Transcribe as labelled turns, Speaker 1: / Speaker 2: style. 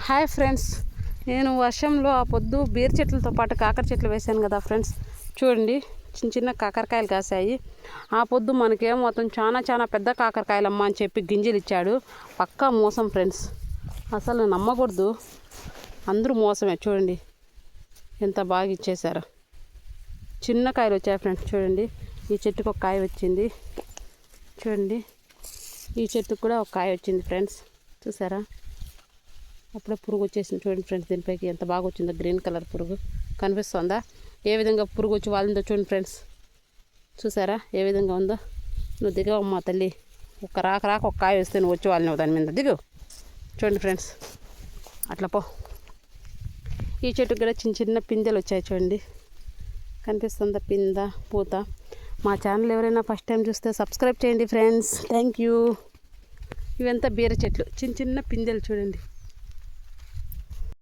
Speaker 1: Hi friends, నేను వర్షంలో ఆ పొద్దు బీర చెట్లతో పాటు కాకర చెట్లు వేశాను కదా ఫ్రెండ్స్. చూడండి, చిన్న చిన్న కాకరకాయలు కాసాయి. ఆ పొద్దు మనకేమవుతుంది, చాలా పెద్ద కాకరకాయలమ్మ అని చెప్పి గింజలు ఇచ్చాడు. పక్కా మోసం ఫ్రెండ్స్, అసలు నమ్మకూడదు. అందరూ మోసమే. చూడండి ఎంత బాగా ఇచ్చేశారు. చిన్న కాయలు వచ్చాయి ఫ్రెండ్స్. చూడండి, ఈ చెట్టుకు ఒక కాయ వచ్చింది. చూడండి, ఈ చెట్టుకు కూడా ఒక కాయ వచ్చింది ఫ్రెండ్స్. చూసారా, అప్పుడే పురుగు వచ్చేసింది. చూడండి ఫ్రెండ్స్, దీనిపైకి ఎంత బాగా వచ్చిందో. గ్రీన్ కలర్ పురుగు కనిపిస్తుందా? ఏ విధంగా పురుగు వచ్చి వాళ్ళిందో చూడండి ఫ్రెండ్స్. చూసారా ఏ విధంగా ఉందో? నువ్వు దిగవమ్మా తల్లి, ఒక రాక ఒక కాయ వేస్తే నువ్వు వచ్చి వాళ్ళని దాని మీద దిగు. చూడండి ఫ్రెండ్స్, అట్లా పో. ఈ చెట్టుకు కూడా చిన్న చిన్న పిందెలు వచ్చాయి. చూడండి, కనిపిస్తుందా పింద పూత? మా ఛానల్ ఎవరైనా ఫస్ట్ టైం చూస్తే సబ్స్క్రైబ్ చేయండి ఫ్రెండ్స్. Thank you. ఇవంతా బీర చెట్లు, చిన్న చిన్న పిందెలు చూడండి.